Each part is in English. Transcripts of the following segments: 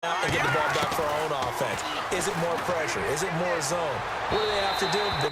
And get the ball back for our own offense. Is it more pressure? Is it more zone? What do they have to do? They're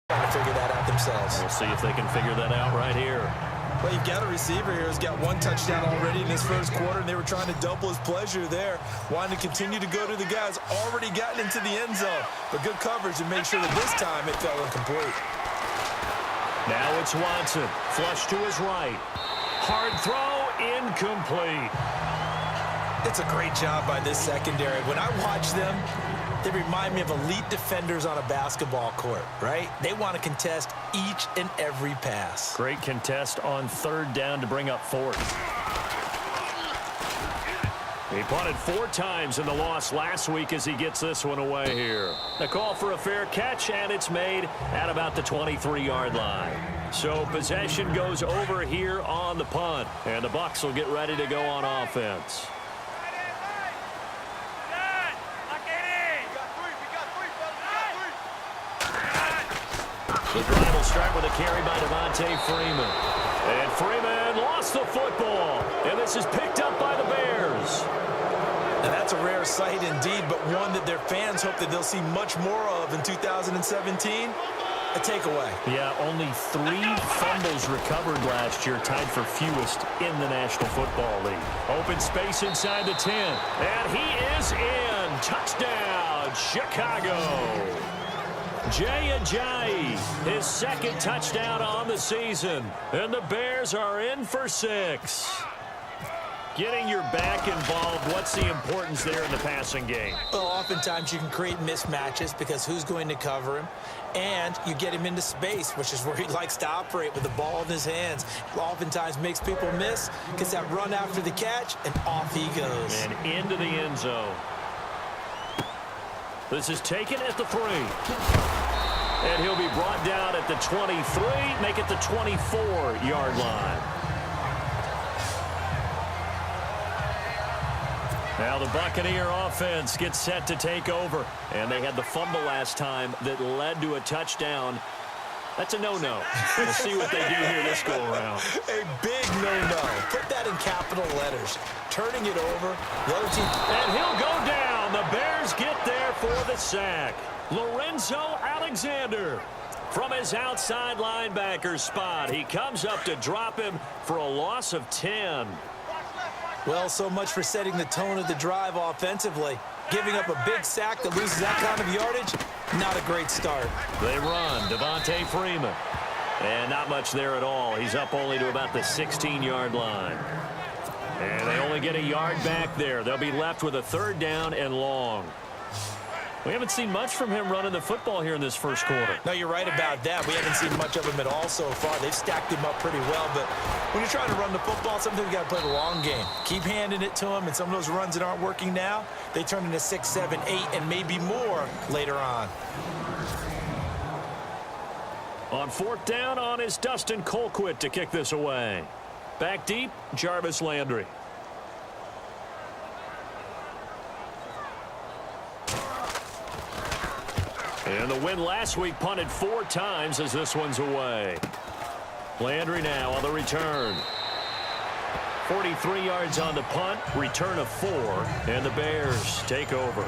trying to figure that out themselves. We'll see if they can figure that out right here. Well, you've got a receiver here who's got one touchdown already in his first quarter, and they were trying to double his pleasure there, wanting to continue to go to the guys already gotten into the end zone. But good coverage to make sure that this time it fell incomplete. Now it's Watson. Flush to his right. Hard throw, incomplete. It's a great job by this secondary. When I watch them, they remind me of elite defenders on a basketball court, right? They want to contest each and every pass. Great contest on third down to bring up fourth. He punted 4 times in the loss last week as he gets this one away here. The call for a fair catch, and it's made at about the 23-yard line. So possession goes over here on the punt, and the Bucs will get ready to go on offense. The drive will start with a carry by Devontae Freeman. And Freeman lost the football. And this is picked up by the Bears. And that's a rare sight indeed, but one that their fans hope that they'll see much more of in 2017. A takeaway. Yeah, only 3 fumbles recovered last year, tied for fewest in the National Football League. Open space inside the 10. And he is in. Touchdown, Chicago. Jay Ajayi, his second touchdown on the season. And the Bears are in for 6. Getting your back involved, what's the importance there in the passing game? Well, oftentimes you can create mismatches because who's going to cover him? And you get him into space, which is where he likes to operate with the ball in his hands. Oftentimes makes people miss, gets that run after the catch, and off he goes. And into the end zone. This is taken at the 3. And he'll be brought down at the 23, make it the 24-yard line. Now the Buccaneer offense gets set to take over. And they had the fumble last time that led to a touchdown. That's a no-no. We'll see what they do here this go-around. A big no-no. Put that in capital letters. Turning it over. The other team. And he'll go down. The Bears get there for the sack. Lorenzo Alexander from his outside linebacker spot. He comes up to drop him for a loss of 10. Well, so much for setting the tone of the drive offensively. Giving up a big sack that loses that kind of yardage, not a great start. They run. Devontae Freeman. And not much there at all. He's up only to about the 16-yard line. And they only get a yard back there. They'll be left with a 3rd down and long. We haven't seen much from him running the football here in this first quarter. No, you're right about that. We haven't seen much of him at all so far. They've stacked him up pretty well, but when you're trying to run the football, sometimes you got to play the long game. Keep handing it to him, and some of those runs that aren't working now, they turn into 6, 7, 8, and maybe more later on. On 4th down on is Dustin Colquitt to kick this away. Back deep, Jarvis Landry. And the win last week punted 4 times as this one's away. Landry now on the return. 43 yards on the punt, return of 4, and the Bears take over.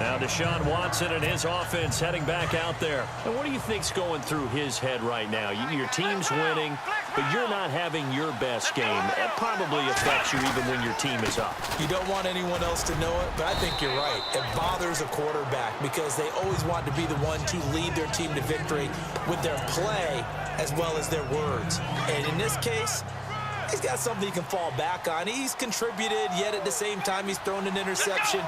Now Deshaun Watson and his offense heading back out there. And what do you think's going through his head right now? Your team's winning, but you're not having your best game. That probably affects you even when your team is up. You don't want anyone else to know it, but I think you're right. It bothers a quarterback because they always want to be the one to lead their team to victory with their play as well as their words. And in this case, he's got something he can fall back on. He's contributed, yet at the same time he's thrown an interception.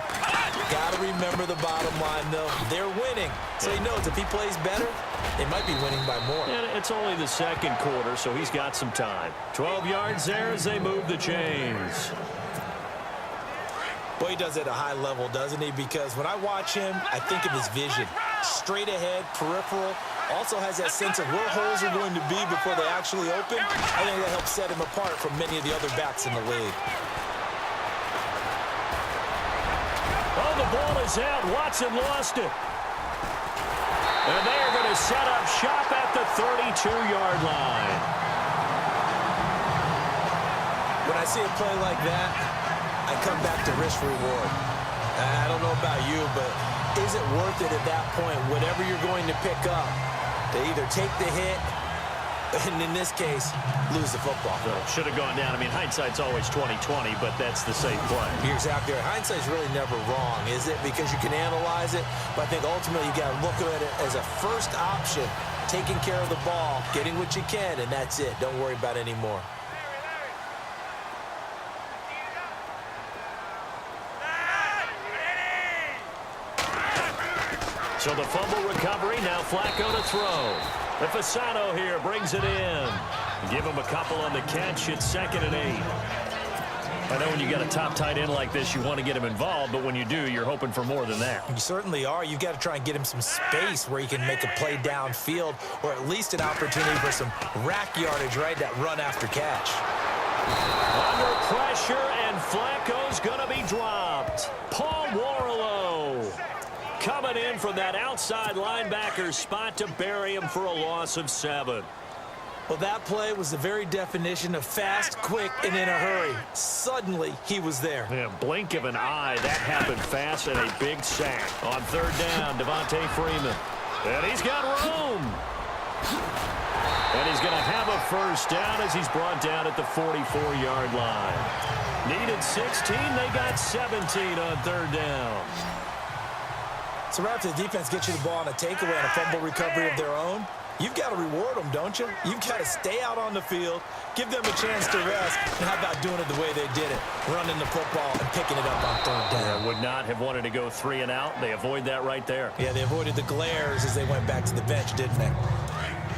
Got to remember the bottom line, though. They're winning. So he knows if he plays better, they might be winning by more. And it's only the second quarter, so he's got some time. 12 yards there as they move the chains. Boy, he does it at a high level, doesn't he? Because when I watch him, I think of his vision. Straight ahead, peripheral. Also has that sense of where holes are going to be before they actually open. I think that helps set him apart from many of the other backs in the league. ball is out. Watson lost it. And they are going to set up shop at the 32-yard line. When I see a play like that, I come back to risk-reward. I don't know about you, but is it worth it at that point, whatever you're going to pick up, to either take the hit, and in this case, lose the football? Should have gone down. I mean, hindsight's always 20/20, but that's the safe play. You're exactly right. Hindsight's really never wrong, is it? Because you can analyze it, but I think ultimately you got to look at it as a first option, taking care of the ball, getting what you can, and that's it. Don't worry about it anymore. So the fumble recovery, now Flacco to throw. The Fasano here brings it in. Give him a couple on the catch. It's 2nd and 8. I know when you got a top tight end like this, you want to get him involved, but when you do, you're hoping for more than that. You certainly are. You've got to try and get him some space where he can make a play downfield, or at least an opportunity for some rack yardage, right? That run after catch. Under pressure, and Flacco's going to be dropped. Paul Warlow coming in from that outside linebacker spot to bury him for a loss of 7. Well, that play was the very definition of fast, quick, and in a hurry. Suddenly, he was there. Yeah, blink of an eye, that happened fast, and a big sack. On 3rd down, Devontae Freeman. And he's got room. And he's going to have a first down as he's brought down at the 44-yard line. Needed 16, they got 17 on 3rd down. So right after the defense gets you the ball on a takeaway and a fumble recovery of their own, you've got to reward them, don't you? You've got to stay out on the field, give them a chance to rest, and how about doing it the way they did it, running the football and picking it up on 3rd down. Yeah, would not have wanted to go 3 and out. They avoid that right there. Yeah, they avoided the glares as they went back to the bench, didn't they?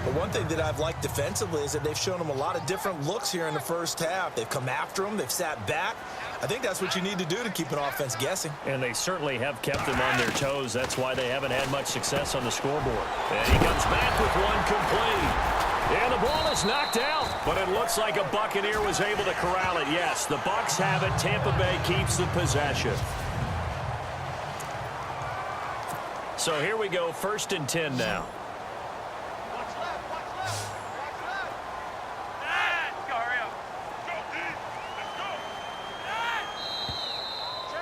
But one thing that I've liked defensively is that they've shown them a lot of different looks here in the first half. They've come after them. They've sat back. I think that's what you need to do to keep an offense guessing. And they certainly have kept them on their toes. That's why they haven't had much success on the scoreboard. And he comes back with one complete. And the ball is knocked out. But it looks like a Buccaneer was able to corral it. Yes, the Bucs have it. Tampa Bay keeps the possession. So here we go, 1st and 10 now.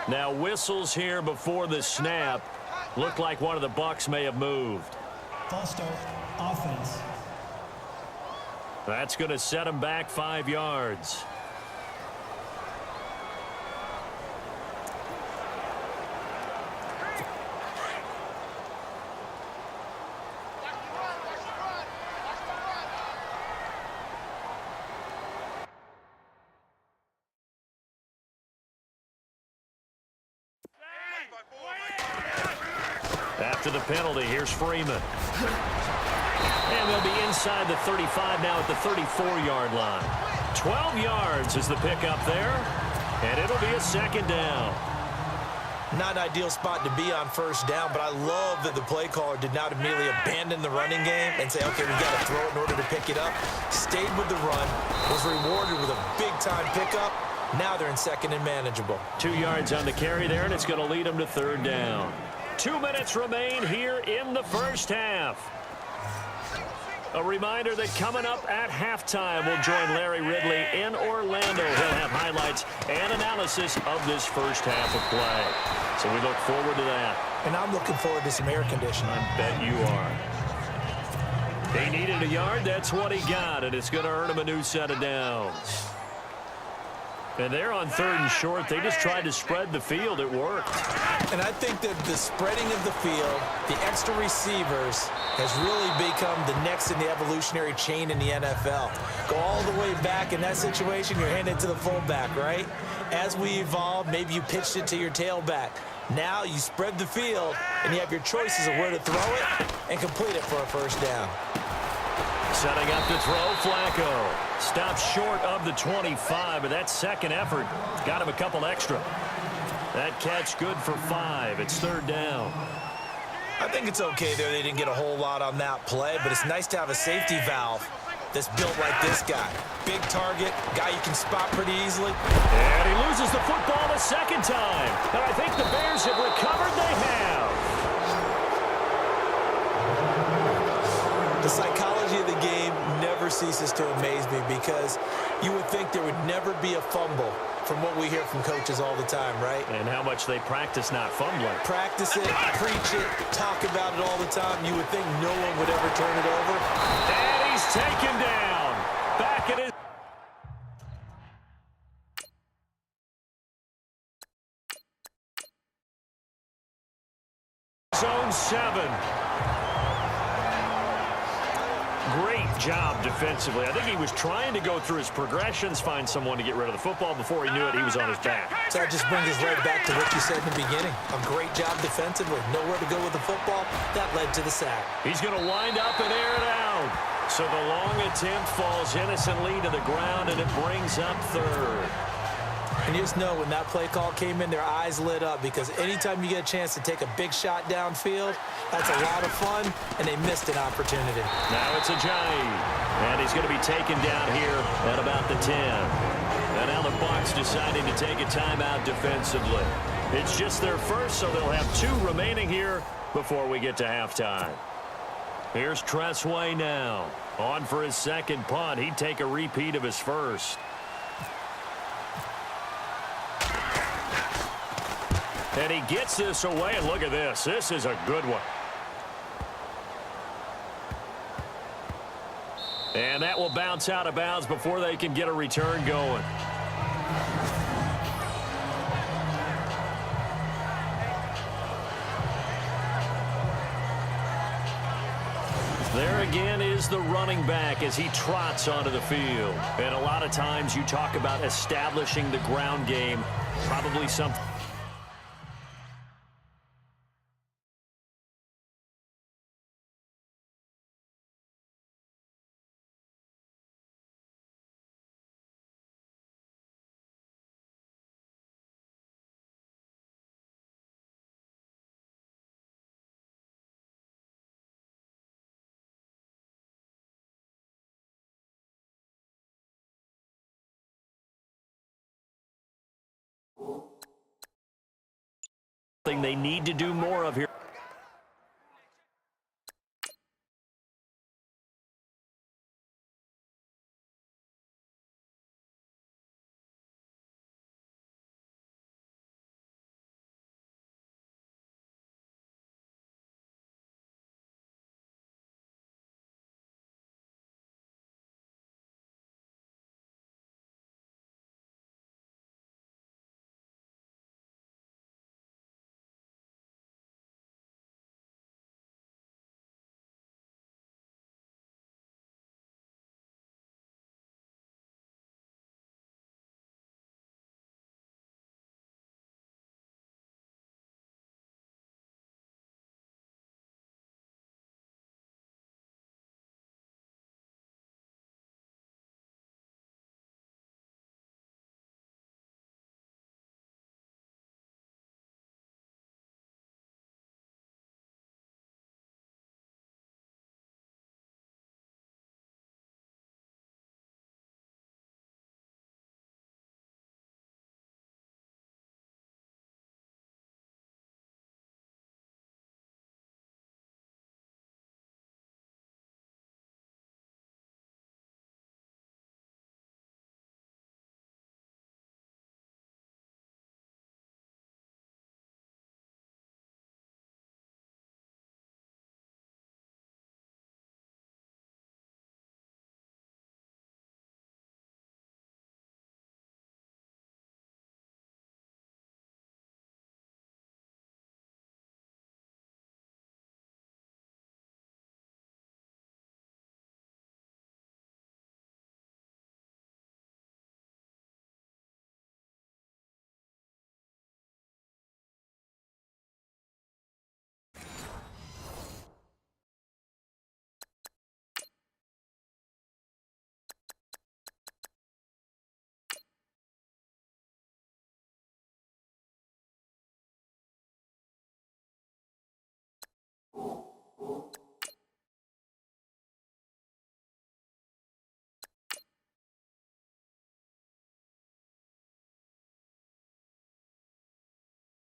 Now whistles here before the snap. Looked like one of the Bucs may have moved. False start, offense. That's going to set him back 5 yards. After the penalty, here's Freeman. And they'll be inside the 35 now at the 34-yard line. 12 yards is the pickup there, and it'll be a 2nd down. Not an ideal spot to be on 1st down, but I love that the play caller did not immediately abandon the running game and say, okay, we've got to throw it in order to pick it up. Stayed with the run, was rewarded with a big-time pickup. Now they're in 2nd and manageable. 2 yards on the carry there, and it's going to lead them to 3rd down. 2 minutes remain here in the first half. A reminder that coming up at halftime, we'll join Larry Ridley in Orlando. He'll have highlights and analysis of this first half of play. So we look forward to that. And I'm looking forward to some air conditioning. I bet you are. He needed a yard. That's what he got, and it's going to earn him a new set of downs. And they're on 3rd and short. They just tried to spread the field. It worked. And I think that the spreading of the field, the extra receivers, has really become the next in the evolutionary chain in the NFL. Go all the way back in that situation, you're handed to the fullback, right? As we evolve, maybe you pitched it to your tailback. Now you spread the field, and you have your choices of where to throw it and complete it for a 1st down. Setting up to throw, Flacco. Stops short of the 25, but that 2nd effort got him a couple extra. That catch good for 5. It's 3rd down. I think it's okay there. They didn't get a whole lot on that play, but it's nice to have a safety valve that's built like this guy. Big target, guy you can spot pretty easily. And he loses the football a second time. And I think the Bears have recovered. They have. The psychology of the game never ceases to amaze me because you would think there would never be a fumble from what we hear from coaches all the time, right? And how much they practice not fumbling. Practice it, preach it, talk about it all the time. You would think no one would ever turn it over. And he's taken down. Back at his zone 7. Great job defensively. I think he was trying to go through his progressions, find someone to get rid of the football. Before he knew it, he was on his back. So that just brings us right back to what you said in the beginning. A great job defensively. Nowhere to go with the football. That led to the sack. He's going to wind up and air it out. So the long attempt falls innocently to the ground, and it brings up third. And you just know when that play call came in, their eyes lit up because anytime you get a chance to take a big shot downfield, that's a lot of fun, and they missed an opportunity. Now it's Ajayi, and he's going to be taken down here at about the 10. And now the Bucs deciding to take a timeout defensively. It's just their first, so they'll have 2 remaining here before we get to halftime. Here's Tressway now. On for his second punt. He'd take a repeat of his first. And he gets this away, and look at this. This is a good one. And that will bounce out of bounds before they can get a return going. There again is the running back as he trots onto the field. And a lot of times you talk about establishing the ground game. Probably something. They need to do more of here.